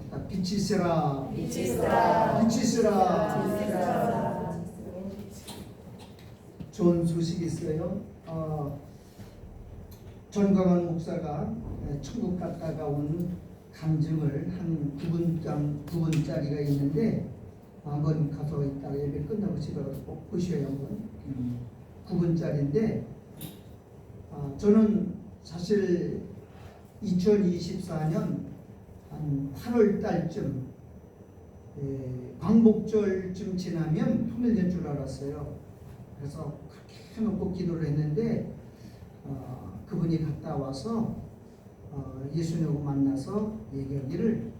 합시다. 빛이 있으라. 빛이 있으라. 빛이 있으라. 빛이 있으라. 좋은 소식이 있어요. 전광환 목사가 천국 갔다가 온 간증을 한 9분짜리가 있는데 한번 가서 이따가 예배 끝나고 집에 가서 꼭 보셔야 한번. 9분짜리인데 저는 사실 2024년 한 8월 달쯤 광복절쯤 지나면 통일될 줄 알았어요. 그래서 그렇게 해놓고 기도를 했는데 그분이 갔다 와서 예수님하고 만나서 얘기하기를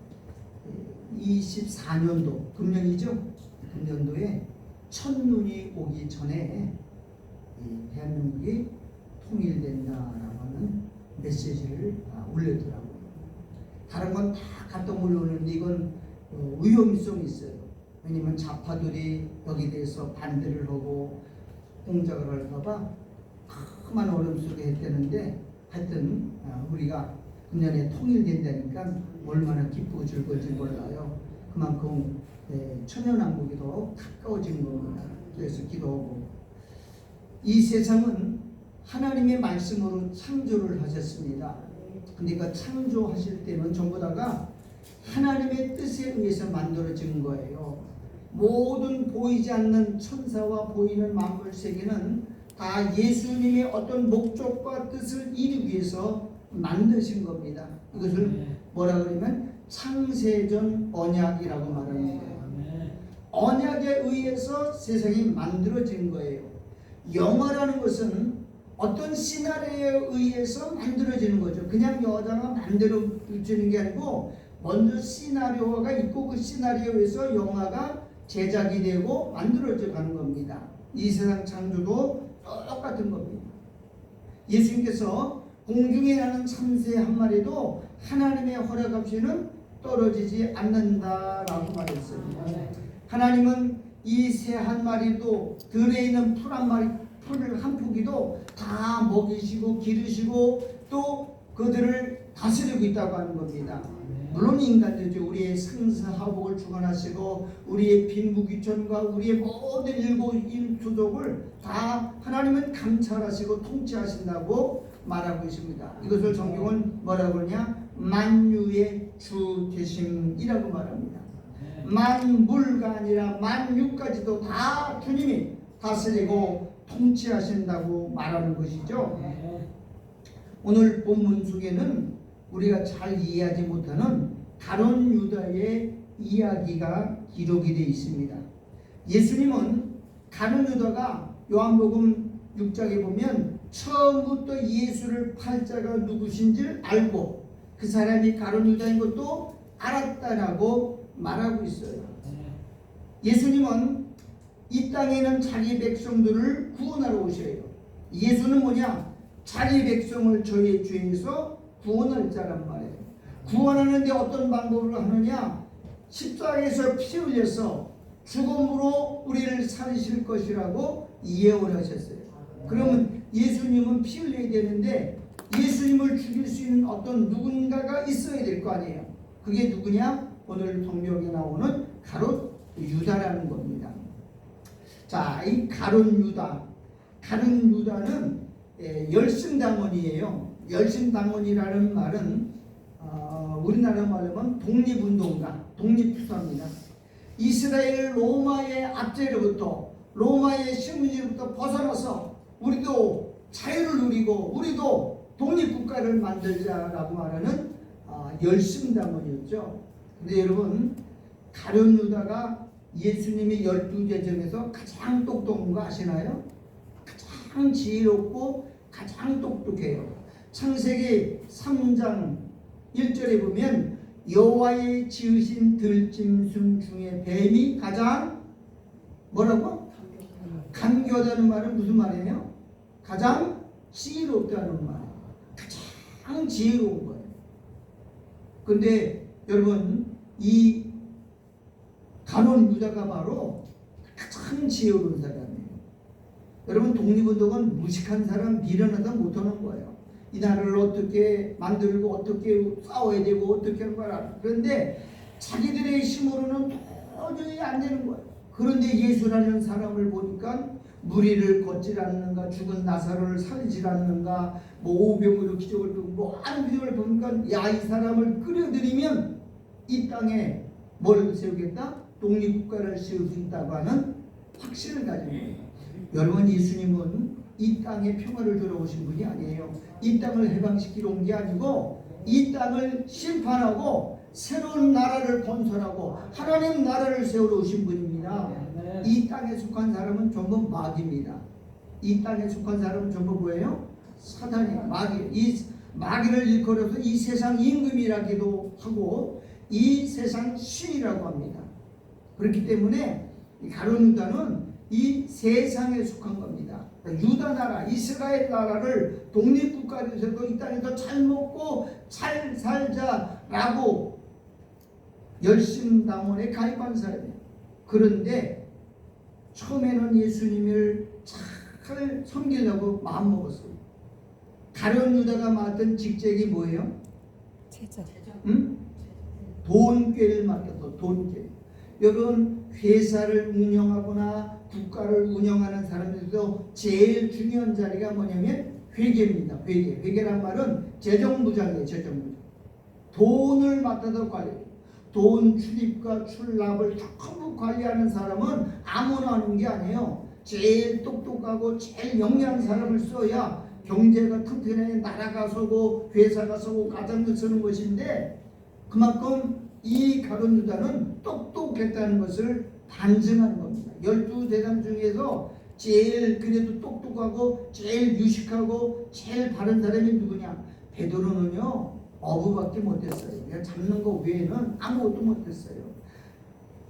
24년도 금년이죠. 금년도에 첫눈이 오기 전에 대한민국이 통일된다라고 하는 메시지를 올리더라고요. 다른 건 다 갖다 올려오는데 이건 위험성이 있어요. 왜냐면 좌파들이 여기에 대해서 반대를 하고 공작을 할까봐 큰 어려움 속에 했다는데 하여튼 우리가 금년에 통일된다니까 얼마나 기쁘고 즐거울지 몰라요. 그만큼 천연왕국이 더 가까워진 겁니다. 그래서 기도하고 이 세상은 하나님의 말씀으로 창조를 하셨습니다. 근데 그 창조하실 때는 전부 다가 하나님의 뜻에 의해서 만들어진 거예요. 모든 보이지 않는 천사와 보이는 만물 세계는 다 예수님의 어떤 목적과 뜻을 이루기 위해서 만드신 겁니다. 이것을 뭐라 그러면 창세전 언약이라고 말하는 거예요. 언약에 의해서 세상이 만들어진 거예요. 영화라는 것은 어떤 시나리오에 의해서 만들어지는 거죠. 그냥 여자가 만들어지는 게 아니고 먼저 시나리오가 있고 그 시나리오에서 영화가 제작이 되고 만들어져 가는 겁니다. 이 세상 창조도 똑같은 겁니다. 예수님께서 공중에 나는 참새 한 마리도 하나님의 허락 없이는 떨어지지 않는다라고 말했습니다. 하나님은 이 새 한 마리도 들에 있는 풀 한 마리 풀을 한 포기도 다 먹이시고 기르시고 또 그들을 다스리고 있다고 하는 겁니다. 물론 인간들도 우리의 생사화복을 주관하시고 우리의 빈부귀천과 우리의 모든 일거일투족을 다 하나님은 감찰하시고 통치하신다고 말하고 있습니다. 이것을 성경은 뭐라고 하냐? 만유의 주 되심이라고 말합니다. 만물가 아니라 만유까지도 다 주님이 다스리고 통치하신다고 말하는 것이죠. 오늘 본문 속에는 우리가 잘 이해하지 못하는 가룟 유다의 이야기가 기록이 되어 있습니다. 예수님은 가룟 유다가 요한복음 6장에 보면 처음부터 예수를 팔 자가 누구신지를 알고 그 사람이 가룟 유다인 것도 알았다라고 말하고 있어요. 예수님은 이 땅에는 자기 백성들을 구원하러 오셔요. 예수는 뭐냐? 자기 백성을 저희의 죄에서 구원할 자란 말이에요. 구원하는데 어떤 방법으로 하느냐? 십자가에서 피 흘려서 죽음으로 우리를 살리실 것이라고 예언을 하셨어요. 그러면 예수님은 피 흘려야 되는데 예수님을 죽일 수 있는 어떤 누군가가 있어야 될 거 아니에요. 그게 누구냐? 오늘 성경에 나오는 가룟 유다라는 겁니다. 자, 이 가룟 유다는 열심당원이에요. 열심당원이라는 말은 우리나라 말로 하면 독립운동가, 독립투사입니다. 이스라엘 로마의 압제로부터 로마의 식민지로부터 벗어나서 우리도 자유를 누리고 우리도 독립국가를 만들자라고 말하는 열심당원이었죠. 근데 여러분 가룟 유다가 예수님의 12제자 중에서 가장 똑똑한 거 아시나요? 가장 지혜롭고 가장 똑똑해요. 창세기 3장 1절에 보면 여호와의 지으신 들짐승 중에 뱀이 가장 뭐라고? 간교하다는 말은 무슨 말이에요? 가장 지혜롭다는 말. 가장 지혜로운 거예요. 근데 여러분 이 가룟 유다가 바로 가장 지혜로운 사람이에요. 여러분 독립운동은 무식한 사람 미련하다 못하는 거예요. 이 나라를 어떻게 만들고 어떻게 싸워야 되고 어떻게 하는 거야. 그런데 자기들의 힘으로는 도저히 안 되는 거예요. 그런데 예수라는 사람을 보니까 무리를 걷질 않는가, 죽은 나사로를 살리질 않는가, 뭐 오병으로 기적을 보고 뭐 하는 기적을 보니까 야, 이 사람을 끌어들이면 이 땅에 뭘 세우겠다? 독립국가를 세울 수 있다고 하는 확신을 가진 거예요. 여러분, 예수님은 이 땅에 평화를 들어오신 분이 아니에요. 이 땅을 해방시키러 온 게 아니고 이 땅을 심판하고 새로운 나라를 건설하고 하나님 나라를 세우러 오신 분입니다. 이 땅에 속한 사람은 전부 마귀입니다. 이 땅에 속한 사람은 전부 뭐예요? 사단이, 마귀. 이 마귀를 일컬어서 이 세상 임금이라기도 하고 이 세상 신이라고 합니다. 그렇기 때문에 가룟 유다는 이 세상에 속한 겁니다. 유다 나라, 이스라엘 나라를 독립국가로 세우고 이 땅에서 잘 먹고 잘 살자라고 열심당원에 가입한 사람이에요. 그런데 처음에는 예수님을 잘 섬기려고 마음먹었어요. 가룟 유다가 맡은 직책이 뭐예요? 제자. 응? 돈꾀를 맡겼어. 돈꾀. 여러분, 회사를 운영하거나 국가를 운영하는 사람들도 제일 중요한 자리가 뭐냐면 회계입니다. 회계란 말은 재정부장이에요. 재정부장. 돈을 맡아서 관리해요. 돈 출입과 출납을 전부 관리하는 사람은 아무나 하는 게 아니에요. 제일 똑똑하고 제일 영리한 사람을 써야 경제가 튼튼해, 나라가 서고 회사가 서고 가정도 서는 것인데, 그만큼 이 가룟 유다는 똑똑했다는 것을 반증하는 겁니다. 12대장 중에서 제일 그래도 똑똑하고 제일 유식하고 제일 바른 사람이 누구냐? 베드로는요, 어부밖에 못했어요. 그냥 잡는 거 외에는 아무것도 못했어요.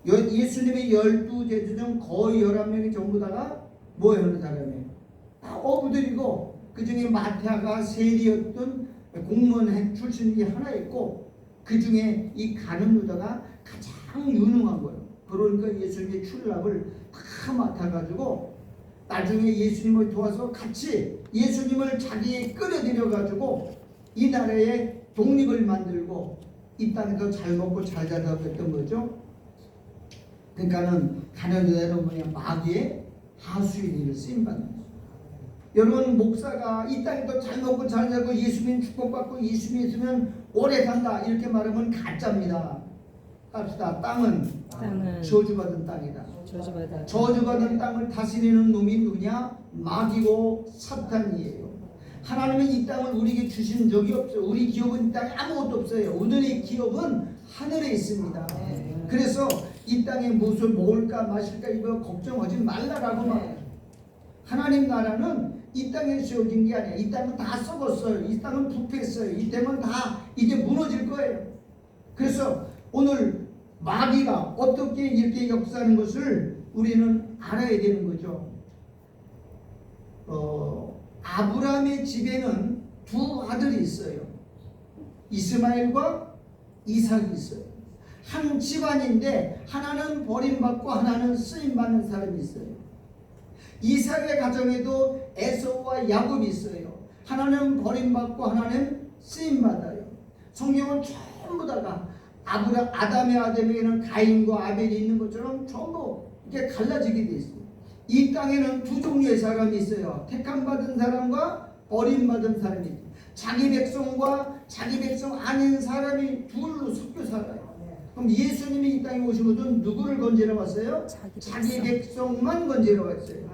예수님의 12제자 중 거의 11명이 전부 다가 뭐 하는 사람이에요? 다 어부들이고, 그 중에 마태가 세리였던 공무원 출신이 하나 있고, 그 중에 이 가룟 유다가 가장 유능한 거예요. 그러니까 예수님의 출납을 다 맡아가지고 나중에 예수님을 도와서 같이 예수님을 자기에 끌어들여가지고 이 나라의 독립을 만들고 이 땅에서 잘 먹고 잘 자라고 했던 거죠. 그러니까는 가룟 유다는 뭐냐? 마귀의 하수인으로 쓰임받는 거죠. 여러분, 목사가 이 땅에서 잘 먹고 잘 살고 예수님 축복받고 예수님 있으면 오래 산다 이렇게 말하면 가짜입니다. 합시다. 땅은 저주받은 땅이다. 저주받은 땅을 다스리는 놈이 누구냐? 마귀고 사탄이에요. 하나님은 이 땅을 우리에게 주신 적이 없어요. 우리 기업은 이 땅에 아무것도 없어요. 오늘의 기업은 하늘에 있습니다. 그래서 이 땅에 무엇을 먹을까 마실까 이거 걱정하지 말라라고 말해요. 하나님 나라는 이 땅에 세워진 게 아니에요. 이 땅은 다 썩었어요. 이 땅은 부패했어요. 이 땅은 다 이제 무너질 거예요. 그래서 오늘 마귀가 어떻게 이렇게 역사하는 것을 우리는 알아야 되는 거죠. 아브라함의 집에는 두 아들이 있어요. 이스마엘과 이삭이 있어요. 한 집안인데 하나는 버림받고 하나는 쓰임받는 사람이 있어요. 이삭의 가정에도 에서와 야곱이 있어요. 하나는 버림받고 하나는 쓰임받아요. 성경은 전부 다가 아담의 아들에게는 가인과 아벨이 있는 것처럼 전부 이렇게 갈라지게 돼 있어요. 이 땅에는 두 종류의 사람이 있어요. 택함받은 사람과 버림받은 사람이 있어요. 자기 백성과 자기 백성 아닌 사람이 둘로 섞여 살아요. 그럼 예수님이 이 땅에 오신 것은 누구를 건지러 왔어요? 자기 백성만 건지러 왔어요.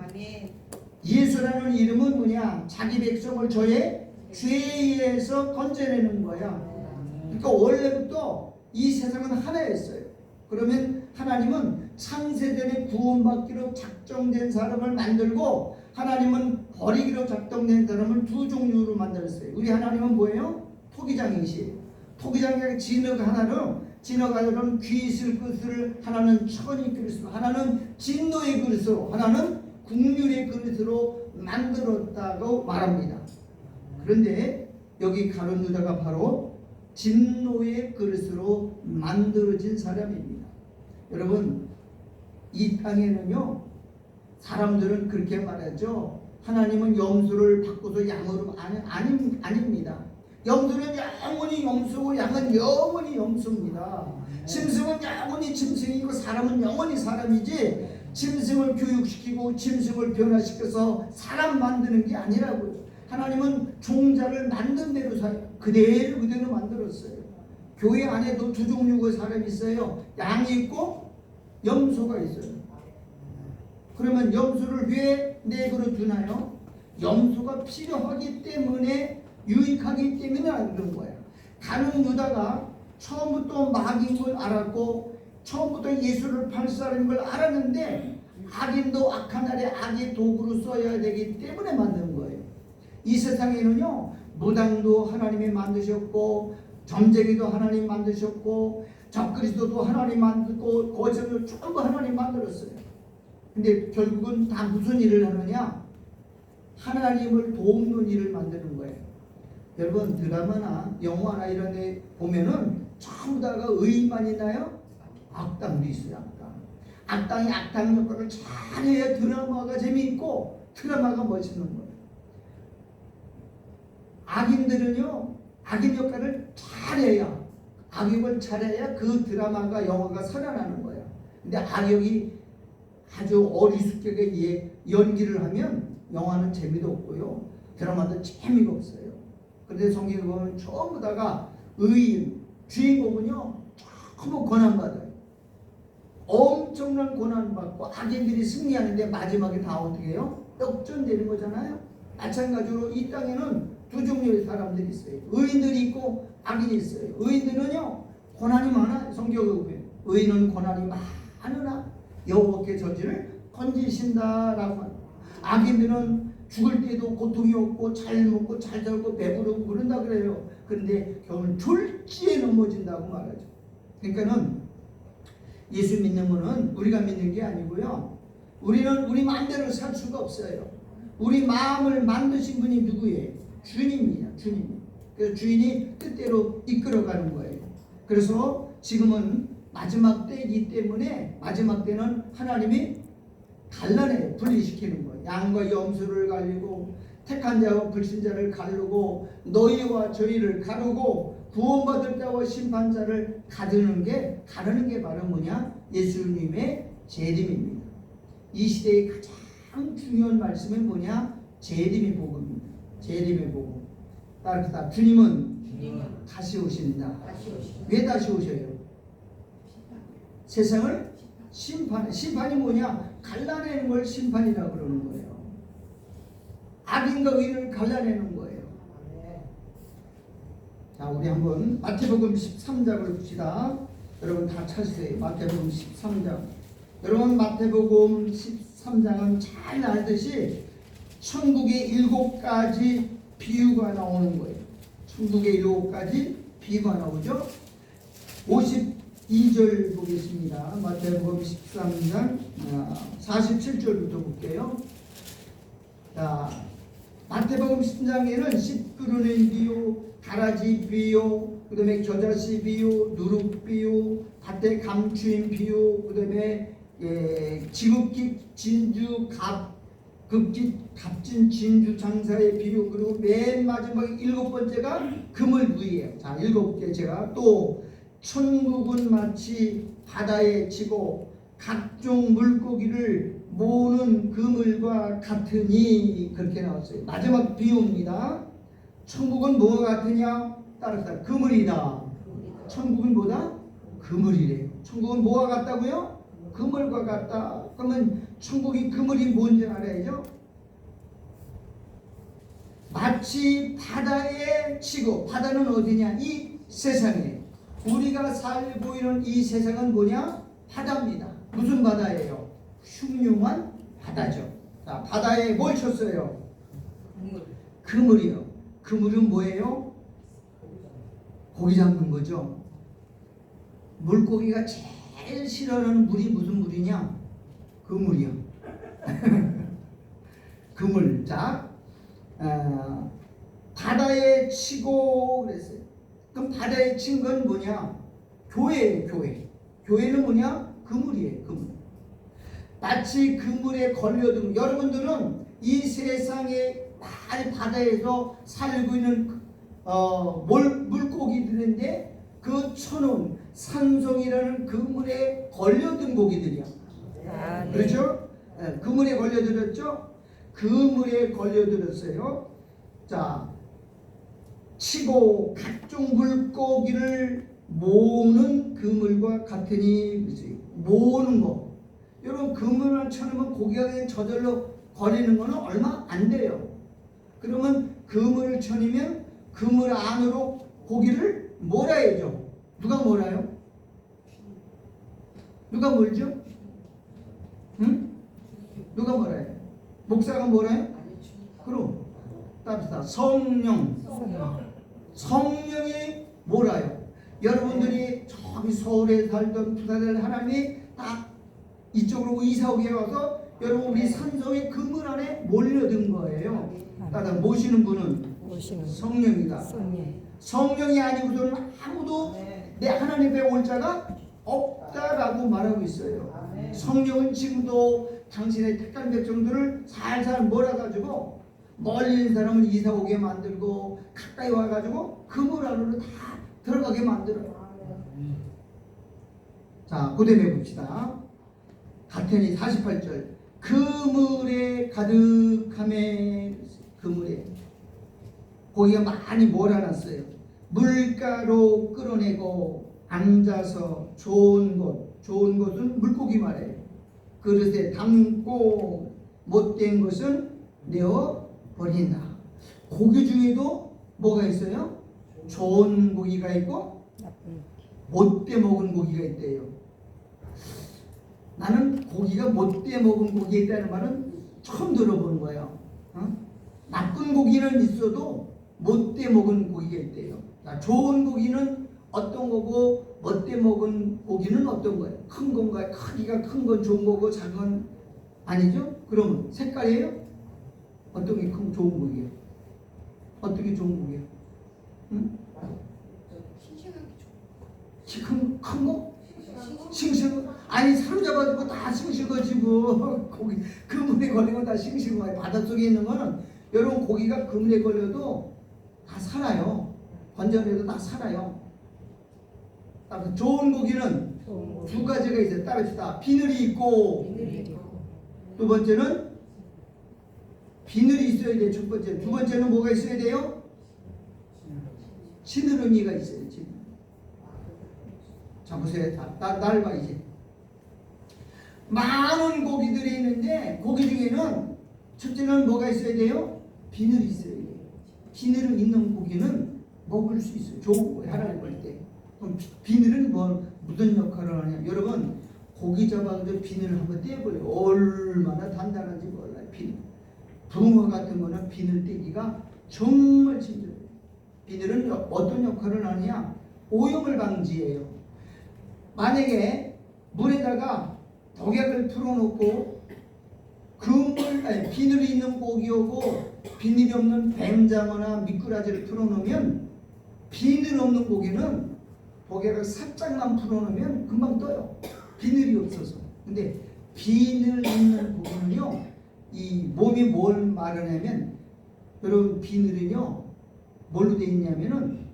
예수라는 이름은 뭐냐? 자기 백성을 저의 죄에서 건져내는 거야. 그러니까 원래부터 이 세상은 하나였어요. 그러면 하나님은 창세전에 구원받기로 작정된 사람을 만들고 하나님은 버리기로 작정된 사람을 두 종류로 만들었어요. 우리 하나님은 뭐예요? 토기장이시에요. 토기장이 진흙 하나로, 진흙 하나로는 귀 있을 그릇을, 하나는 천이 그릇으로, 하나는 진노의 그릇으로, 하나는 국률의 그릇으로 만들었다고 말합니다. 그런데 여기 가룟 유다가 바로 진노의 그릇으로 만들어진 사람입니다. 여러분, 이 땅에는요, 사람들은 그렇게 말하죠. 하나님은 염소를 바꿔서 양으로 아닙니다. 염소는 영원히 염소고 양은 영원히 염소입니다. 짐승은 영원히 짐승이고 사람은 영원히 사람이지 짐승을 교육시키고 짐승을 변화시켜서 사람 만드는 게 아니라고요. 하나님은 종자를 만든 대로 그대로 만들었어요. 교회 안에도 두 종류의 사람이 있어요. 양이 있고 염소가 있어요. 그러면 염소를 왜 내버려 두나요? 염소가 필요하기 때문에, 유익하기 때문에 안 그런 거야. 가룟 유다가 처음부터 마귀인 걸 알았고 처음부터 예수를 팔 사람인 걸 알았는데 악인도 악한 날에 악의 도구로 써야 되기 때문에 만든 거예요. 이 세상에는요, 무당도 하나님이 만드셨고 점쟁이도 하나님 만드셨고 적그리스도도 하나님 만들고 거짓을 전부 하나님 만들었어요. 근데 결국은 다 무슨 일을 하느냐? 하나님을 돕는 일을 만드는 거예요. 여러분 드라마나 영화나 이런 데 보면은 전부 다가 의인만 있나요? 악당도 있어요. 악당이 악당 역할을 잘해야 드라마가 재미있고 드라마가 멋있는 거예요. 악인들은요, 악인 역할을 잘해야, 악역을 잘해야 그 드라마가 영화가 살아나는 거예요. 근데 악역이 아주 어리숙하게 연기를 하면 영화는 재미도 없고요, 드라마도 재미가 없어요. 그런데 성경에 보면 전부 다가 의인, 주인공은요 전부 고난받아요. 엄청난 고난받고 악인들이 승리하는데 마지막에 다 어떻게 해요? 역전되는 거잖아요. 마찬가지로 이 땅에는 두 종류의 사람들이 있어요. 의인들이 있고 악인이 있어요. 의인들은요 고난이 많아요. 성경에 보면 의인은 고난이 많으나 여호와께 저지를 건지신다라고 합니다. 악인들은 죽을 때도 고통이 없고 잘 먹고 잘 살고 배부르고 그런다 그래요. 그런데 결국은 졸지에 넘어진다고 말하죠. 그러니까는 예수 믿는 분은 우리가 믿는 게 아니고요, 우리는 우리 마음대로 살 수가 없어요. 우리 마음을 만드신 분이 누구예요? 주님이야. 주님. 그래서 주인이 뜻대로 이끌어가는 거예요. 그래서 지금은 마지막 때이기 때문에 마지막 때는 하나님이 갈라내요. 분리시키는 거예요. 양과 염소를 갈리고 택한 자와 불신자를 가르고 너희와 저희를 가르고 구원받을 자와 심판자를 가르는 게 바로 뭐냐? 예수님의 재림입니다. 이 시대의 가장 중요한 말씀은 뭐냐? 재림의 복음입니다. 재림의 복음. 따라서 주님은 다시 오신다. 왜 다시 오셔요? 세상을 심판이 뭐냐? 갈라내는 걸 심판이라고 그러는 거예요. 악인과 의인을 갈라내는 거예요. 자, 우리 한번 마태복음 13장을 봅시다. 여러분 다 찾으세요. 마태복음 13장. 여러분 마태복음 13장은 잘 알듯이 천국의 7가지 비유가 나오는 거예요. 천국의 7가지 비유가 나오죠. 52절 보겠습니다. 마태복음 13장 47절부터 볼게요. 자, 마태복음 13장에는 씨 뿌리는 비유, 가라지 비유, 그 다음에 겨자씨 비유, 누룩 비유, 밭에 감추인 비유, 그 다음에 지극히 진주 값진 진주 장사의 비유, 그리고 맨 마지막 7번째가 그물부이에요. 자, 7개 제가 또 천국은 마치 바다에 치고 각종 물고기를 모으는 그물과 같으니, 그렇게 나왔어요. 마지막 비유입니다. 천국은 뭐가 같으냐? 따라서 그물이다. 천국은 뭐다? 그물이래요. 천국은 뭐가 같다고요? 그물과 같다. 그러면 천국이 그물이 뭔지 알아야죠. 마치 바다에 치고, 바다는 어디냐? 이 세상에. 우리가 살고 있는 이 세상은 뭐냐? 바다입니다. 무슨 바다예요? 흉흉한 바다죠. 자, 바다에 뭘 쳤어요? 그물이요. 그물은 뭐예요? 고기 잡는 거죠. 물고기가 제일 싫어하는 물이 무슨 물이냐? 그물이요. 그물. 자, 바다에 치고 그랬어요. 그럼 바다에 친 건 뭐냐? 교회예요. 교회. 교회는 뭐냐? 그물이에요. 그물. 마치 그물에 걸려든, 여러분들은 이 세상에 많이 바다에서 살고 있는 물고기들인데 그 천은 산송이라는 그물에 걸려든 고기들이야. 네. 그렇죠? 그물에 걸려들었죠? 그물에 걸려들었어요. 자, 치고 각종 물고기를 모으는 그물과 같으니, 모으는 거. 여러분, 그물을 쳐놓으면 고기가 그냥 저절로 걸리는 거는 얼마 안 돼요. 그러면 그물을 쳐놓으면 그물 안으로 고기를 몰아야죠. 누가 몰아요? 누가 몰죠? 응? 누가 몰아요? 목사가 몰아요? 그럼 따뜻하 성령이 몰아요. 여러분들이 저기 서울에 살던 부산에 사람이 딱 이쪽으로 이사 오게 와서 여러분 우리 산성의 그물 안에 몰려든 거예요. 따라 모시는 분은 성령이다. 성령이 아니고서는 아무도 내 하나님 앞에 올 자가 없다라고 말하고 있어요. 성령은 지금도 당신의 택한 백성들을 살살 몰아가지고 멀리 있는 사람을 이사 오게 만들고 가까이 와가지고 그물 안으로 다 들어가게 만들어요. 자, 그다음에 봅시다. 가테니 48절. 그물에 가득함에, 그물에 고기가 많이 몰아놨어요. 물가로 끌어내고 앉아서 좋은 것은 물고기 말이에요. 그릇에 담고 못된 것은 내어 버린다. 고기 중에도 뭐가 있어요? 좋은 고기가 있고 못돼 먹은 고기가 있대요. 나는 고기가 못돼 먹은 고기가 있다는 말은 처음 들어보는 거예요. 나쁜 고기는 있어도 못돼 먹은 고기가 있대요. 좋은 고기는 어떤 거고 못돼 먹은 고기는 어떤 거예요? 큰 건가요? 크기가 큰 건 좋은 거고 작은 건 아니죠? 그러면 색깔이에요? 어떤 게 큰 좋은 고기예요? 어떤 게 좋은 고기예요? 응? 큰 거? 싱싱? 아니 사람 잡아주고 다 싱싱거지 뭐. 고기 그물에 걸리면 다 싱싱한 거예요. 바닷속에 있는 거는 여러분 고기가 그물에 걸려도 다 살아요. 건져내도 다 살아요. 좋은 고기는 두 가지가 있어요. 따릅시다. 비늘이 있고, 두 번째는 비늘이 있어야 돼요. 첫 번째. 두 번째는 뭐가 있어야 돼요? 지느러미가 있어요. 자 보세요. 날 봐 이제. 많은 고기들이 있는데 고기 중에는 첫째는 뭐가 있어야 돼요? 비늘이 있어야 돼요. 비늘이 있는 고기는 먹을 수 있어요. 좋은 거예요. 하나님 볼 때. 그럼 비늘은 무슨 역할을 하냐? 여러분 고기 잡아도 비늘을 한번 떼버려요. 얼마나 단단한지 몰라요. 비늘. 붕어 같은 거는 비늘 떼기가 정말 힘들어요. 비늘은 어떤 역할을 하느냐? 오염을 방지해요. 만약에 물에다가 독약을 풀어놓고 비늘이 있는 고기하고 비늘이 없는 뱀장어나 미꾸라지를 풀어놓으면 비늘 없는 고기는 독약을 살짝만 풀어놓으면 금방 떠요. 비늘이 없어서. 근데 비늘 있는 고기는요, 이 몸이 뭘 말하냐면, 여러분 비늘은요 뭘로 되어 있냐면은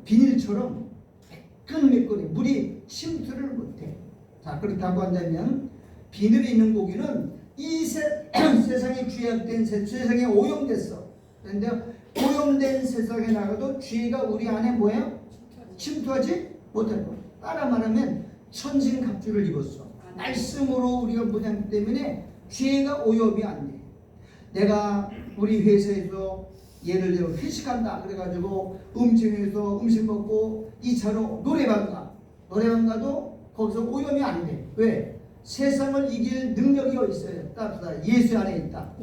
비닐처럼 매끈매끈해. 물이 침투를 못해. 자, 그렇다고 한다면 비늘이 있는 고기는 이 세상에 죄악된 세상에 오염됐어. 그런데 오염된 세상에 나가도 죄가 우리 안에 뭐야? 침투하지 못할 거야. 따라 말하면 천신갑주를 입었어. 말씀으로 우리가 무장했기 때문에 죄가 오염이 안 돼. 내가 우리 회사에서 예를 들어 회식한다 그래가지고 음식에서 음식 먹고 2차로 노래방 가도 거기서 오염이 안 돼. 왜? 세상을 이길 능력이 있어요. 따뜻하다. 예수 안에 있다.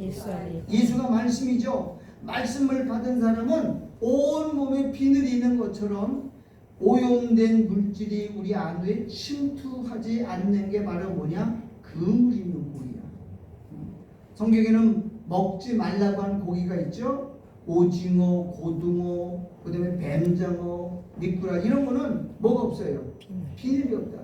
예수가 말씀이죠. 말씀을 받은 사람은 온 몸에 비늘이 있는 것처럼 오염된 물질이 우리 안에 침투하지 않는 게 바로 뭐냐? 그물 있는 고기야. 성경에는 먹지 말라고 하는 고기가 있죠. 오징어, 고등어, 그 다음에 뱀장어, 미꾸라지 이런 거는 뭐가 없어요? 비늘이 없다.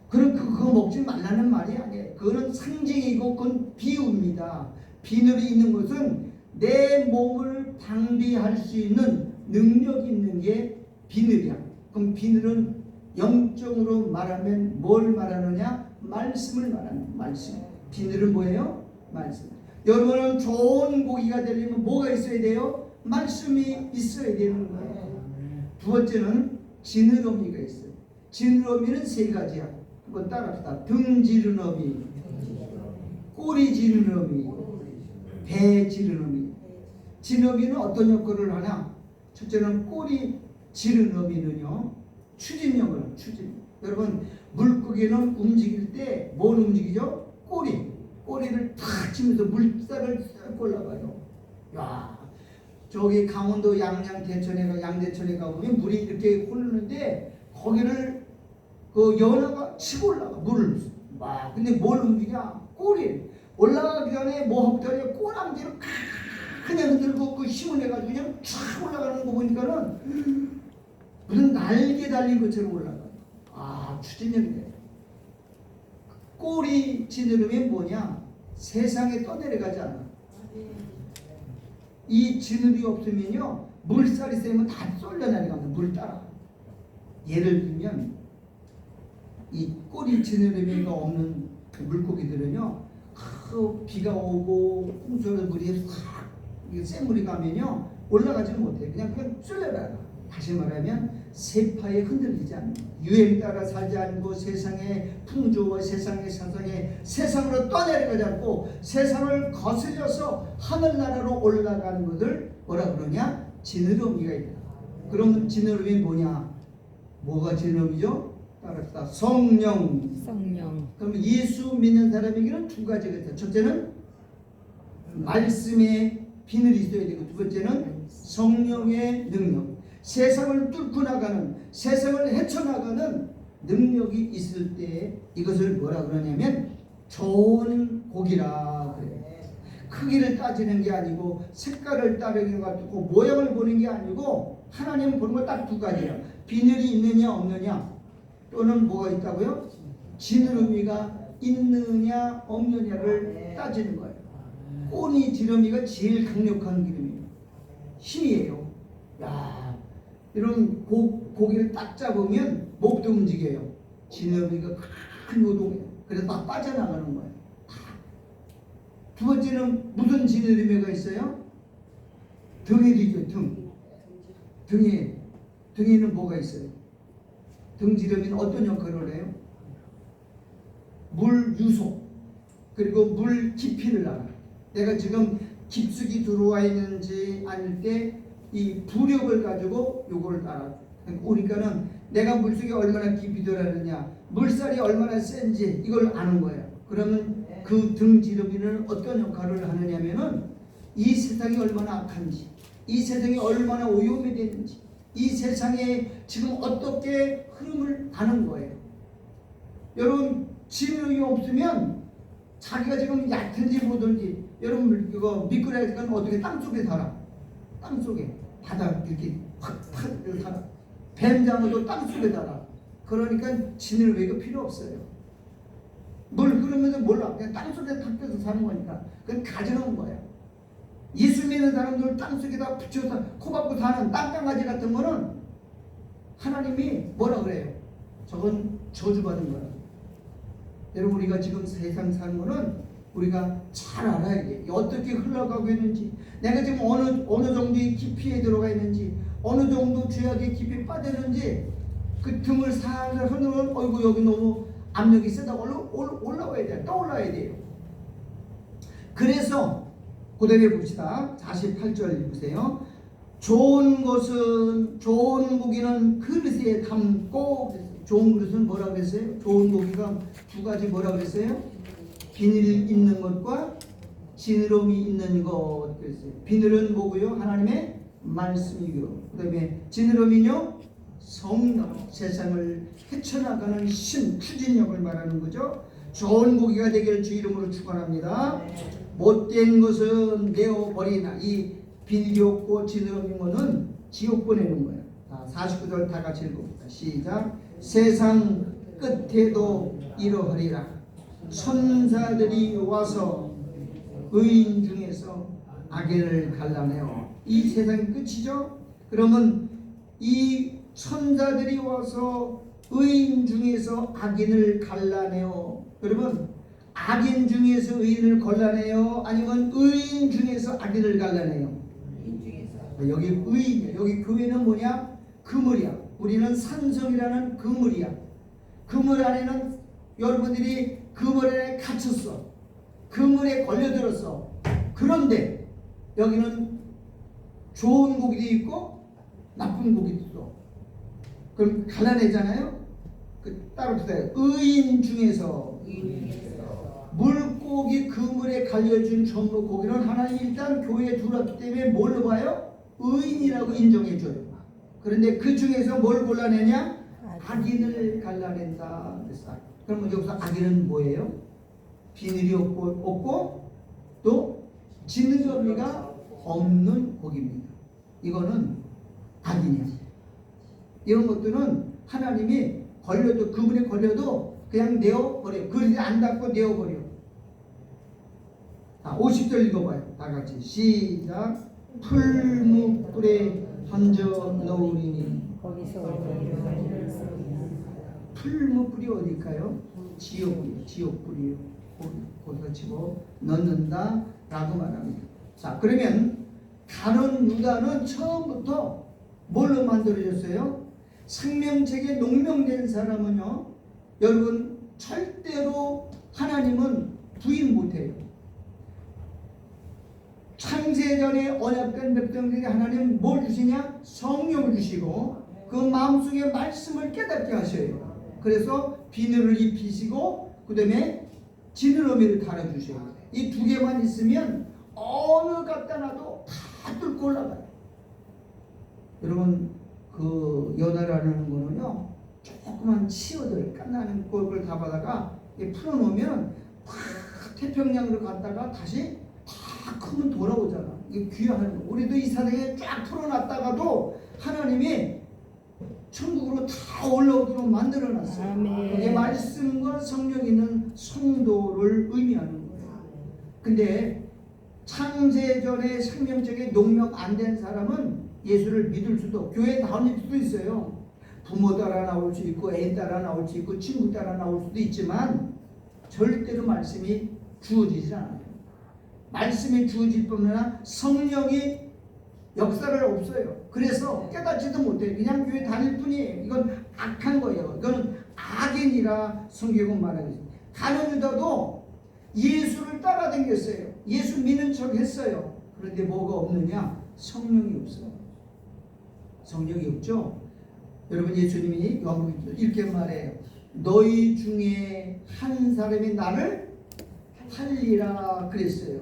그거 먹지 말라는 말이 아니에요. 그거는 상징이고 그건 비유입니다. 비늘이 있는 것은 내 몸을 방비할 수 있는 능력 있는 게 비늘이야. 그럼 비늘은 영적으로 말하면 뭘 말하느냐? 말씀을 말하는 말씀. 비늘은 뭐예요? 말씀. 여러분은 좋은 고기가 되려면 뭐가 있어야 돼요? 말씀이 있어야 되는 거예요. 두 번째는 지느러미가 있어요. 지느러미는 세 가지야. 한번 따라합시다. 등 지느러미, 꼬리 지느러미, 배 지느러미. 지느러미는 어떤 역할을 하냐? 첫째는 꼬리 지느러미는요, 추진력을 추진. 여러분, 물고기는 움직일 때 뭘 움직이죠? 꼬리를 탁 치면서 물살을 싹 올라가요. 야, 저기 강원도 양대천에 가보면 물이 이렇게 흐르는데 거기를 그 연어가 치고 올라가 물을 막. 근데 뭘 움직이냐? 꼬리. 올라가기 전에 뭐 하부터 꼬랑지를 그냥 흔들고 그 힘을 내가지고 그냥 쫙 올라가는 거 보니까는 무슨 날개 달린 것처럼 올라가요. 아, 추진력이 돼. 꼬리 지느러미 뭐냐? 세상에 떠내려가지 않아. 이 지느러미 없으면요, 물살이 세면 다 쏠려 내려갑니다. 물 따라. 예를 들면 이 꼬리 지느러미가 없는 그 물고기들은요, 그 비가 오고 홍수로 물이 싹 센 물이 가면요 올라가지는 못해. 그냥 쏠려나가. 다시 말하면 세파에 흔들리지 않는, 유행 따라 살지 않고 세상의 풍조와 세상의 사상에 세상으로 떠내려가지 않고 세상을 거슬려서 하늘나라로 올라가는 것을 뭐라 그러냐? 지느러미가 있다. 그러면 지느러미 뭐냐? 뭐가 지느러미죠? 따라합시다. 성령. 그럼 예수 믿는 사람에게는 두 가지가 있다. 첫째는 말씀의 비늘이 있어야 되고, 두 번째는 성령의 능력. 세상을 뚫고 나가는, 세상을 헤쳐나가는 능력이 있을 때 이것을 뭐라 그러냐면 좋은 고기라 그래. 크기를 따지는 게 아니고 색깔을 따르는 것 같고 모양을 보는 게 아니고 하나님 보는 거 딱 두 가지야. 비늘이 있느냐 없느냐, 또는 뭐가 있다고요? 지느러미가 있느냐 없느냐를 따지는 거예요. 꼬리 지느러미가 제일 강력한 기름이에요. 힘이에요. 야, 이런 고기를 딱 잡으면 목도 움직여요. 지느러미가 큰 노동이에요. 그래서 막 빠져나가는 거예요. 두 번째는 무슨 지느러미가 있어요? 등에도 등. 등에는 뭐가 있어요? 등 지느러미는 어떤 역할을 해요? 물 유속, 그리고 물 깊이를 알아. 내가 지금 깊숙이 들어와 있는지 아닐 때 이 부력을 가지고 요거를 알아. 그러니까는 내가 물속에 얼마나 깊이 들어가느냐, 물살이 얼마나 센지 이걸 아는 거예요. 그러면 그 등 지느러미는 어떤 역할을 하느냐면은 이 세상이 얼마나 악한지, 이 세상이 얼마나 오염이 되는지, 이 세상에 지금 어떻게 흐름을 아는 거예요. 여러분, 지느러미 없으면 자기가 지금 얕은지 뭐든지, 여러분 이거 미끄러지면 어떻게 땅속에 살아? 땅속에 바다 이렇게 확 살아. 뱀장어도 땅속에 살아. 그러니까 지느러미가 필요 없어요. 물 흐르면서 몰라. 그냥 땅속에 탁 사는 거니까. 그건 가져놓은 거야. 예수 믿는 사람들 땅속에다 붙여서 코박고 사는 땅강아지 같은 거는 하나님이 뭐라 그래요? 저건 저주받은 거야. 여러분, 우리가 지금 세상 사는 거는 우리가 잘 알아야 돼. 어떻게 흘러가고 있는지, 내가 지금 어느 정도의 깊이에 들어가 있는지, 어느 정도 죄악의 깊이 빠졌는지, 그 등을 살살 흔들면 어이구 여기 너무 압력이 세다 올라와야 돼. 떠올라야 돼요. 그래서 그대로 봅시다. 48절 보세요. 좋은 고기는 그릇에 담고. 좋은 그릇은 뭐라 그랬어요? 좋은 고기가 두 가지 뭐라 그랬어요? 비늘 있는 것과 지느러미 있는 것 그랬어요. 비늘은 뭐고요? 하나님의 말씀이고요. 그 다음에 지느러미는요, 성령, 세상을 헤쳐나가는 힘, 추진력을 말하는 거죠. 좋은 고기가 되기를 주 이름으로 축원합니다. 못된 것은 내어버리나. 이 비늘이 없고 지느러미 거는 지옥 보내는 거예요. 49절 다 같이 읽어봅시다. 시작. 세상 끝에도 이러하리라. 천사들이 와서 의인 중에서 악인을 갈라내어. 이 세상이 끝이죠. 그러면 이 천사들이 와서 의인 중에서 악인을 갈라내요. 여러분, 악인 중에서 의인을 골라내요? 아니면 의인 중에서 악인을 갈라내요? 여기 의인이야. 여기 교회는 뭐냐? 그물이야. 우리는 산성이라는 그물이야. 그물 안에는 여러분들이 그물 안에 갇혔어. 그물에 걸려들었어. 그런데 여기는 좋은 고기도 있고 나쁜 고기도 있어. 그럼 갈라내잖아요. 따로 보세요. 의인 중에서 물고기 그물에 갈려준 전부 고기는 하나님 일단 교회에 들어왔기 때문에 뭘로 봐요? 의인이라고 인정해줘요. 그런데 그 중에서 뭘 골라내냐? 악인을 갈라낸다. 그러면 여기서 악인은 뭐예요? 비늘이 없고 또 지느러미가 없는 고기입니다. 이거는 악인이야. 이런 것들은 하나님이 걸려도 그물에 걸려도 그냥 내어버려요. 그릇에 안 닫고 내어버려. 50절 읽어봐요. 다 같이 시작. 풀무불에 던져 넣으리니. 풀무불이 어딜까요? 지옥이에요. 지옥불이에요. 거기서 집어 넣는다 라고 말합니다. 자, 그러면 가룟 유다는 처음부터 뭘로 만들어졌어요? 생명책에 농명된 사람은요, 여러분 절대로 하나님은 부인 못해요. 창세전에 언약된 백성들이 하나님 뭘 주시냐? 성령을 주시고 그 마음속에 말씀을 깨닫게 하셔요. 그래서 비늘을 입히시고 그 다음에 지느러미를 달아주셔요. 이 두 개만 있으면 어느 갖다 놔도 다 뚫고 올라가요. 여러분, 그 연하라는 거는요, 조그만 치어들 깐나는 꼴을 잡아다가 풀어놓으면 다 태평양으로 갔다가 다시 다 크면 돌아오잖아. 이게 귀한 거. 우리도 이 사랑에 쫙 풀어놨다가도 하나님이 천국으로 다 올라오도록 만들어놨어요. 그게 말씀과 성령 있는 성도를 의미하는 거예요. 근데 창세전에 생명책에 농명 안 된 사람은 예수를 믿을 수도, 교회에 나올 수도 있어요. 부모 따라 나올 수 있고 애 따라 나올 수 있고 친구 따라 나올 수도 있지만 절대로 말씀이 주어지지 않아요. 말씀이 주어질 뿐만 아니라 성령이 역사를 없어요. 그래서 깨닫지도 못해요. 그냥 교회 다닐 뿐이에요. 이건 악한 거예요. 이거는 악인이라 성경은 말하고 있습니다. 가룟 유다도 예수를 따라다녔어요. 예수 믿는 척 했어요. 그런데 뭐가 없느냐? 성령이 없어요. 성령이 없죠. 여러분, 예수님이 요한복음 이렇게 말해요. 너희 중에 한 사람이 나를 팔리라 그랬어요.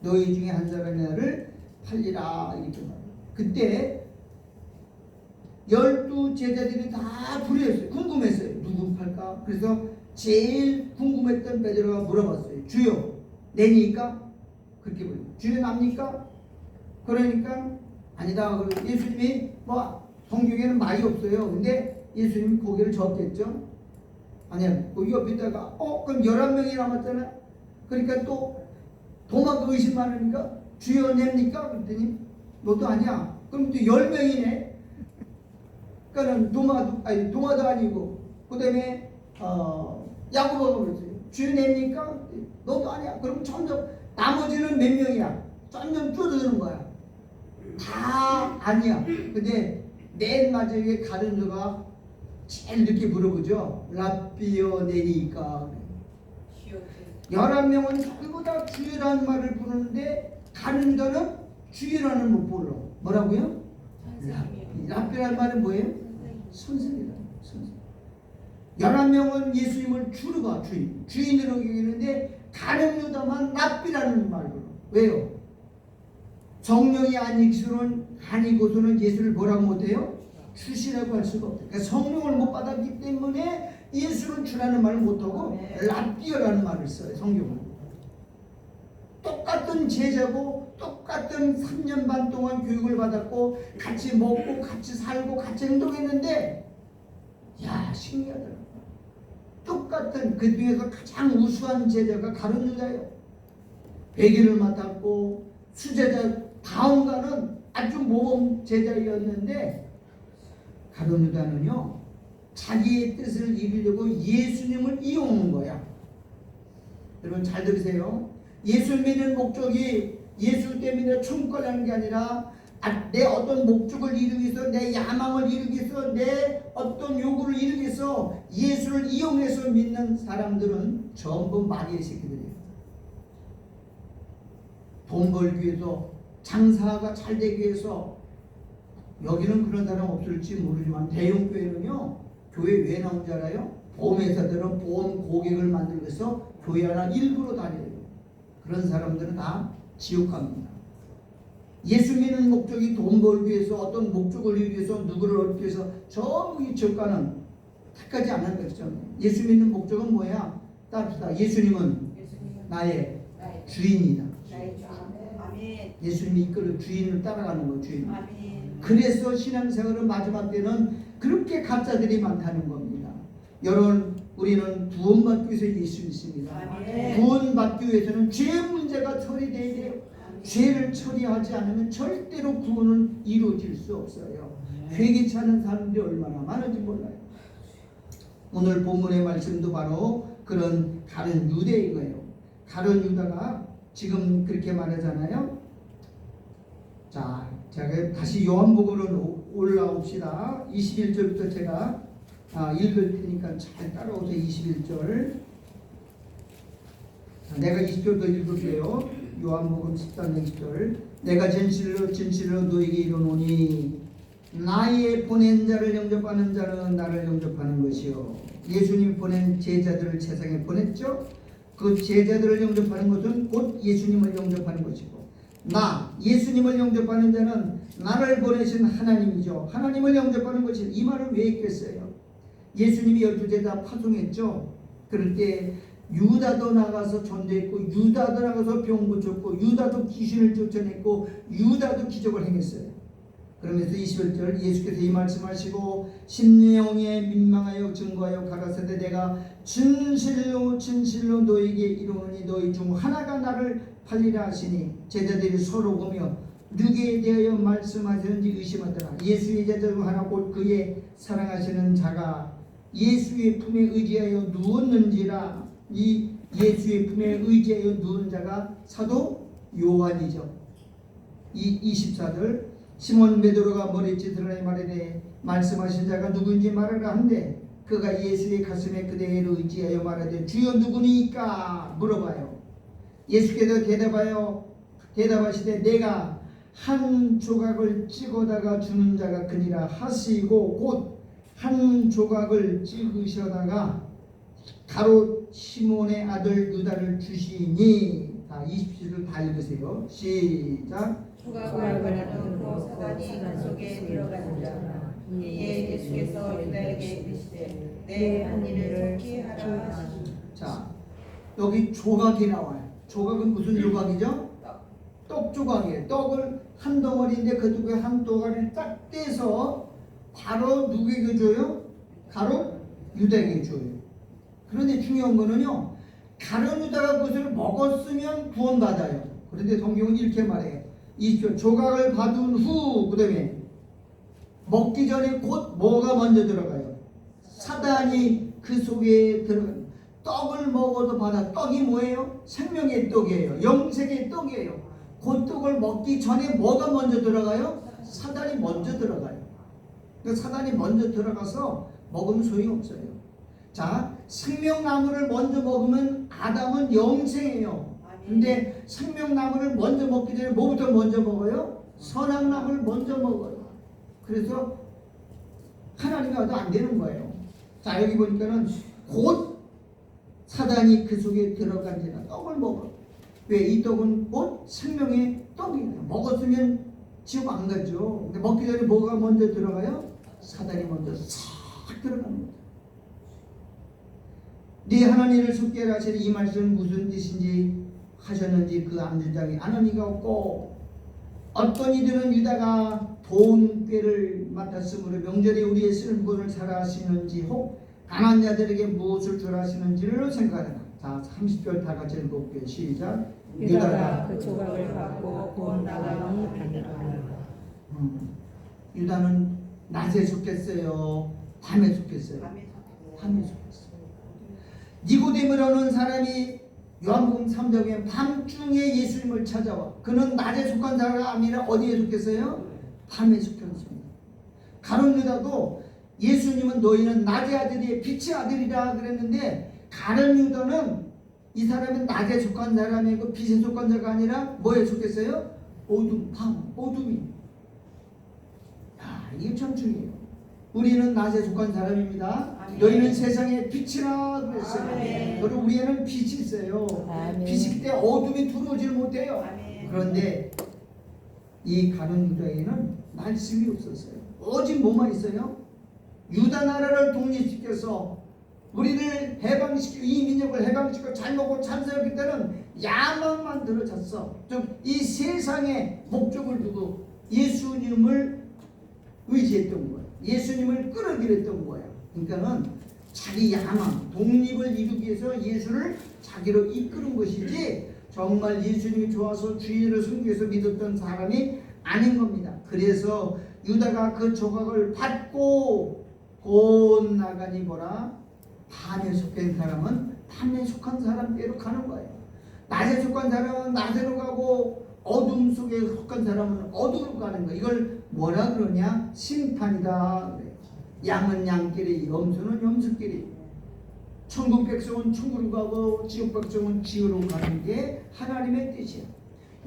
너희 중에 한 사람이 나를 팔리라 이렇게 말해요. 그때 12 제자들이 다 불의했어요. 궁금했어요. 누구 팔까? 그래서 제일 궁금했던 베드로가 물어봤어요. 주여, 내니까? 그렇게 물어요. 주여, 납니까? 그러니까 아니다. 예수님이 성경에는 말이 없어요. 근데 예수님이 고개를 젓겠죠. 아니야. 그 옆에다가 그럼 11명이 남았잖아요. 그러니까 또 도마가 의심 많으니까 주여 냅니까? 그랬더니 너도 아니야. 그럼 또 10명이네. 그러니까는 도마도 아니고 그 다음에 야고보가 그랬어요. 주여 냅니까? 너도 아니야. 그럼 점점 나머지는 몇 명이야? 점점 줄어드는 거야. 다 아니야. 근데 맨 마지막에 가룟 유다가 제일 늦게 물어보죠. 라비어 내니까. 11명은 전부 다 주여라는 말을 부르는데 가룟 유다는 주여라는 못 불러. 뭐라고요? 라비라는 말은 뭐예요? 선생이다. 선생. 11명은 예수님을 주로 봐. 주인으로 여기는데 가룟 유다만 라비라는 말을 불러. 왜요? 성령이 아니고서는 예수를 뭐라고 못해요? 주시라고 할 수가 없어요. 그러니까 성령을 못 받았기 때문에 예수는 주라는 말을 못하고 라비어라는 말을 써요. 성경은. 똑같은 제자고 똑같은 3년 반 동안 교육을 받았고 같이 먹고 같이 살고 같이 행동했는데 야, 신기하더라고요. 똑같은 그 중에서 가장 우수한 제자가 가룟 유다예요. 100일을 맡았고 수제자 다음과는 아주 모범 제자였는데 가룟 유다는요 자기의 뜻을 이루려고 예수님을 이용한 거야. 여러분 잘 들으세요. 예수 믿는 목적이 예수 때문에 천국 가는 게 아니라 내 어떤 목적을 이루기 위해서, 내 야망을 이루기 위해서, 내 어떤 요구를 이루기 위해서 예수를 이용해서 믿는 사람들은 전부 마귀의 새끼들이에요. 돈 벌기 위해서, 장사가 잘 되기 위해서. 여기는 그런 사람 없을지 모르지만 대형교회는요 교회 왜 나온 줄 알아요? 보험회사들은 보험 고객을 만들기 위해서 교회 하나 일부러 다녀요. 그런 사람들은 다 지옥 갑니다. 예수 믿는 목적이 돈 벌기 위해서, 어떤 목적을 이루기 위해서, 누구를 얻기 위해서 전부 이 지옥 가는 택하지 않은 것이죠. 예수 믿는 목적은 뭐야? 따릅시다. 예수님은 나의 주인이다. 예수님이 이끌어 주인을 따라가는 거예요. 주인. 그래서 신앙생활은 마지막 때는 그렇게 가짜들이 많다는 겁니다. 여러분 우리는 구원받기 위해서 예수 믿습니다. 구원받기 위해서는 죄 문제가 처리돼야 돼요. 죄를 처리하지 않으면 절대로 구원은 이루어질 수 없어요. 회개치 않은 사람들이 얼마나 많은지 몰라요. 오늘 본문의 말씀도 바로 그런 가룟 유대인 거예요. 가룟 유다가 지금 그렇게 말하잖아요. 자, 제가 다시 요한복음으로 올라옵시다. 21절부터 제가 읽을 테니까 잘 따라오세요. 21절. 내가 20절도 읽을게요. 요한복음 14장 20절. 내가 진실로 너에게 이르노니 나의 보낸 자를 영접하는 자는 나를 영접하는 것이요. 예수님이 보낸 제자들을 세상에 보냈죠. 그 제자들을 영접하는 것은 곧 예수님을 영접하는 것이고, 예수님을 영접하는 자는 나를 보내신 하나님이죠. 하나님을 영접하는 것이, 이 말을 왜 했겠어요? 예수님이 12제자 파송했죠. 그럴 때 유다도 나가서 전도했고, 유다도 나가서 병 고쳤고, 유다도 귀신을 쫓아냈고, 유다도 기적을 행했어요. 그러면서 21절 예수께서 이 말씀하시고 심령에 민망하여 증거하여 가라사대 내가 진실로 너에게 이르노니 너희 중 하나가 나를 팔리라 하시니 제자들이 서로 보며 누구에 대하여 말씀하시는지 의심하더라. 예수의 제자 중 하나 곧 그의 사랑하시는 자가 예수의 품에 의지하여 누웠는지라. 이 예수의 품에 의지하여 누운 자가 사도 요한이죠. 이 24절 시몬 베드로가 머리짓을 하여 말하되 말씀하신 자가 누구인지 말하라 한데 그가 예수의 가슴에 그대로 의지하여 말하되 주여 누구니까 물어봐요. 예수께서 대답하시되 내가 한 조각을 찍어다가 주는 자가 그니라 하시고 곧 한 조각을 찍으셔다가 가롯 시몬의 아들 유다를 주시니. 다 27절 다 읽으세요. 시작. 조각을 받아놓고 사단이 그 속에 들어가는 자. 이에 예수께서 유다에게 이르시되 내 한 일을 속히 하라 하시니. 자, 여기 조각이 나와요. 조각은 무슨 조각이죠? 떡 조각이에요. 떡을 한 덩어리인데 그 속에 한 덩어리를 딱 떼서 바로 누구에게 줘요? 바로 유다에게 줘요. 그런데 중요한 거는요, 가룟 유다가 그것을 먹었으면 구원받아요. 그런데 성경은 이렇게 말해요. 20절 조각을 받은 후 그 다음에 먹기 전에 곧 뭐가 먼저 들어가요? 사단이 그 속에 들어가요. 떡을 먹어도 받아. 떡이 뭐예요? 생명의 떡이에요. 영생의 떡이에요. 그 떡을 먹기 전에 뭐가 먼저 들어가요? 사단이 먼저 들어가요. 그러니까 사단이 먼저 들어가서 먹으면 소용없어요. 자, 생명나무를 먼저 먹으면 아담은 영생이에요. 근데 생명나무를 먼저 먹기 전에 뭐부터 먼저 먹어요? 선악나무를 먼저 먹어요. 그래서 하나님이 와도 안 되는 거예요. 자, 여기 보니까는 곧 사단이 그 속에 들어간지나 떡을 먹어. 왜? 이 떡은 곧 생명의 떡이에요. 먹었으면 지옥 안 가죠. 근데 먹기 전에 뭐가 먼저 들어가요? 사단이 먼저 싹 들어갑니다. 네 하나님을 속게 하시는 이 말씀은 무슨 뜻인지 하셨는지 그 암주장이 아는 이가 없고, 어떤 이들은 유다가 돈꾀를 맡았으므로 명절에 우리의 쓸돈을 사라 하시는지 혹 가난한 자들에게 무엇을 주라 하시는지를 생각하라. 자, 30절 다 같이 읽어볼게요. 시작. 유다가 그 조각을 받고 곧 나가니 받으라. 유다는 낮에 속했어요? 밤에 속했어요? 밤에 속했어요. 니고데모라는 사람이 요한복음 3장에 밤중에 예수님을 찾아와. 그는 낮에 속한 사람이 아니라 어디에 속했어요? 밤에 속했습니다. 가룟 유다도 예수님은 너희는 낮의 아들이 빛의 아들이라 그랬는데, 가룟 유다는 이 사람은 낮에 속한 사람이고 빛에 속한 자가 아니라 뭐에 속했어요? 어둠, 밤, 어둠이. 이게 참 중요해요. 우리는 낮에 속한 사람입니다. 아멘. 너희는 세상의 빛이라 그랬어요. 아멘. 여러분, 우리에는 빛이 있어요. 아멘. 빛이 때 어둠이 들어오질 못해요. 아멘. 그런데 이 가룟 유다에는 말씀이 없었어요. 오직 뭐만 있어요? 유다 나라를 독립시켜서 우리를 해방시키고 이 민족을 해방시키고 잘 먹고 잘 살기 때는 야망만 들어졌어. 즉 이 세상의 목적을 두고 예수님을 의지했던 거야. 예수님을 끌어들였던 거야. 그러니까는 자기 야망, 독립을 이루기 위해서 예수를 자기로 이끄는 것이지 정말 예수님이 좋아서 주의를 섬기기 위해서 믿었던 사람이 아닌 겁니다. 그래서 유다가 그 조각을 받고 곧 나가니 뭐라? 밤에 속한 사람은 밤에 속한 사람대로 가는 거예요. 낮에 속한 사람은 낮으로 가고 어둠 속에 속한 사람은 어둠으로 가는 거예요. 이걸 뭐라 그러냐? 심판이다 그래요. 양은 양끼리, 염소는 염소끼리. 천국 백성은 천국으로 가고 지옥 백성은 지옥으로 가는 게 하나님의 뜻이에요.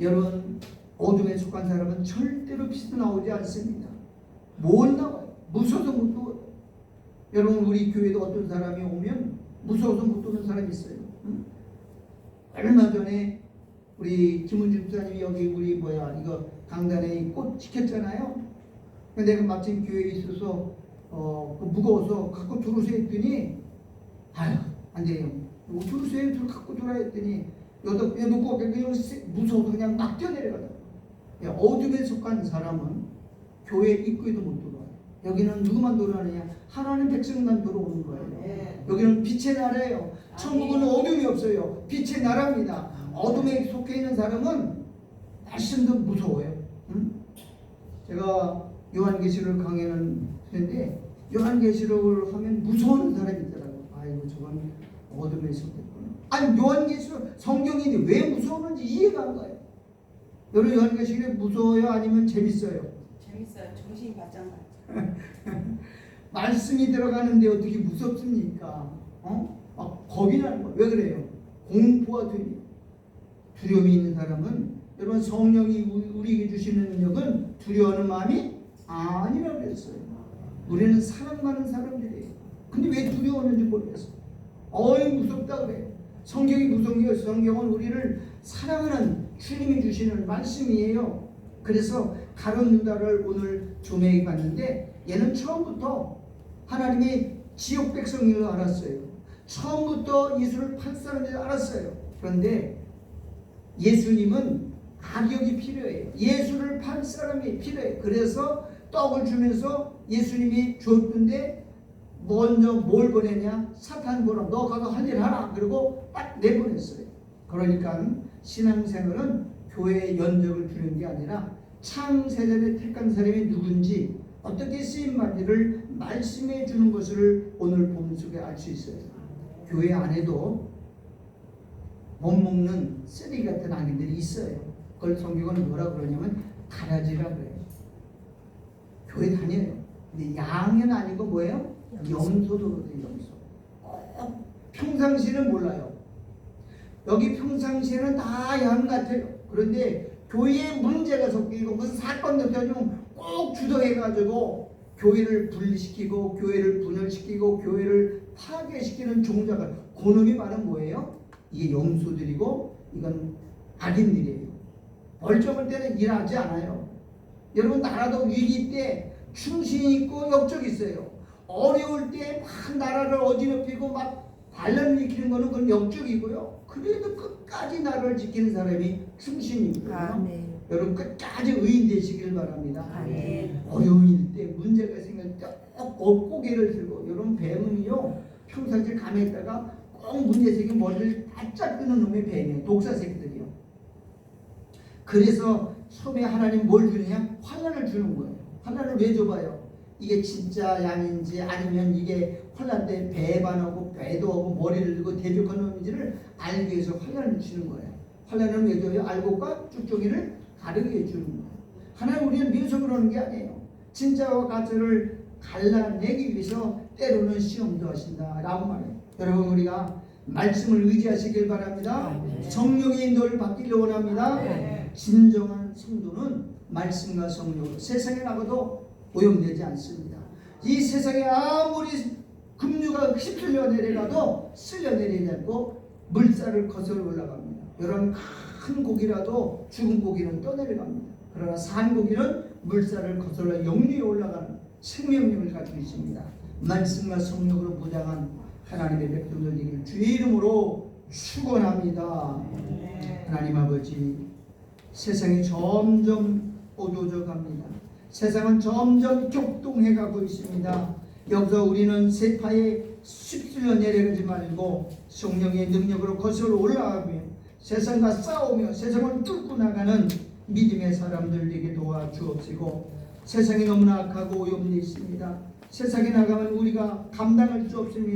여러분, 어둠에 속한 사람은 절대로 빛이 나오지 않습니다. 못 나와요. 무서워서 못 나와요. 여러분, 우리 교회도 어떤 사람이 오면 무서워서 못 오는 사람이 있어요. 응? 얼마 전에 우리 김은주 집사님이 여기 우리 이거 강단에 꽃 시켰잖아요. 근데 내가 마침 교회에 있어서 무거워서 갖고 들어오세요 했더니 아유 안 돼요. 들어오세요. 갖고 들어야 했더니 여도 꼭 무서워서 그냥 막 뛰어내려가더라고요. 어둠에 속한 사람은 교회 입구에도 못 들어와요. 여기는 누구만 들어오느냐? 하나님 백성만 들어오는 거예요. 여기는 빛의 나라예요. 천국은 어둠이 없어요. 빛의 나라입니다. 어둠에 속해 있는 사람은 말씀도 무서워요. 제가 요한계시록 강의는 했는데 요한계시록을 하면 무서운 사람이 있더라고요. 아이고 저건 어둠에 속했구나. 아니 요한계시록 성경이 왜 무서웠는지 이해가 안 가요. 여러분 요한계시록이 무서워요? 아니면 재밌어요? 재밌어요. 정신이 바짝 나요. 말씀이 들어가는데 어떻게 무섭습니까? 겁이 나는 거예요. 왜 그래요? 공포와 두려움이 있는 사람은 여러분 성령이 우리에게 주시는 능력은 두려워하는 마음이 아니라고 그랬어요. 우리는 사랑 많은 사람들이에요. 근데 왜 두려워하는지 모르겠어요. 무섭다 그래요. 성경이 무서운 게 성경은 우리를 사랑하는 주님이 주시는 말씀이에요. 그래서 가룟 유다를 오늘 조명해 봤는데 얘는 처음부터 하나님이 지옥 백성인 줄 알았어요. 처음부터 예수를 팔 사람인 줄 알았어요. 그런데 예수님은 악역이 필요해요. 예수를 팔 사람이 필요해요. 그래서 떡을 주면서 예수님이 줬는데 먼저 뭘 보내냐? 사탄 보라. 너 가서 할 일 하라. 그리고 딱 내보냈어요. 그러니까 신앙생활은 교회에 연적을 주는 게 아니라 창세전에 택한 사람이 누군지 어떻게 쓰임받기를 말씀해 주는 것을 오늘 본문 속에 알 수 있어요. 교회 안에도 못 먹는 쓰레기 같은 아기들이 있어요. 그걸 성경은 뭐라 그러냐면 가라지라 그래요. 교회 다녀요. 근데 양은 아니고 뭐예요? 염소도거든요. 염소. 평상시는 몰라요. 여기 평상시에는 다 양 같아요. 그런데 교회에 문제가 섞이고 무슨 사건도 터지면 꼭 주도해가지고 교회를 분리시키고 교회를 분열시키고 교회를 파괴시키는 종자가 그놈이 바로 뭐예요? 이게 염소들이고 이건 악인들이에요. 멀쩡할 때는 일하지 않아요. 여러분 나라도 위기 때 충신이 있고 역적이 있어요. 어려울 때 막 나라를 어지럽히고 막 반란을 일으키는 거는 그건 역적이고요. 그래도 끝까지 나라를 지키는 사람이 충신이거든요. 아멘. 여러분 끝까지 의인 되시길 바랍니다. 아멘. 어려운 때 문제가 생길 때 꼭 고개를 들고 여러분 뱀은요 평상시에 감에 있다가 꼭 문제 생긴 머리를 바짝 끄는 놈이 뱀이에요. 독사 새끼들이요. 그래서 처음에 하나님 뭘 주느냐? 환난을 주는 거예요. 환난을 왜 줘봐요? 이게 진짜 양인지 아니면 이게 환난 때 배반하고 배도하고 머리를 들고 대적하는 놈인지를 알기 위해서 환난을 주는 거예요. 환난은 왜 줘요? 알곡과 쭉종이를 가르게 주는 거예요. 하나님 우리는 미워서 그러는 게 아니에요. 진짜와 가짜를 갈라내기 위해서 때로는 시험도 하신다라고 말해요. 여러분 우리가 말씀을 의지하시길 바랍니다. 성령의 인도를 받기를 원합니다. 진정한 성도는 말씀과 성령으로 세상에 나가도 오염되지 않습니다. 이 세상에 아무리 급류가 휩쓸려 내려가도 쓸려 내리지 않고 물살을 거슬러 올라갑니다. 여러분 큰 고기라도 죽은 고기는 떠내려갑니다. 그러나 산 고기는 물살을 거슬러 영리에 올라가는 생명력을 가지고 있습니다. 말씀과 성령으로 무장한 하나님의 백성들 되기를 주의 이름으로 축원합니다. 하나님 아버지, 세상이 점점 어두워져 갑니다. 세상은 점점 격동해 가고 있습니다. 여기서 우리는 세파에 휩쓸려 내려가지 말고 성령의 능력으로 거슬러 올라가며 세상과 싸우며 세상을 뚫고 나가는 믿음의 사람들 되게 도와주옵시고, 세상이 너무나 악하고 오염되어 있습니다. 세상에 나가면 우리가 감당할 수 없습니다.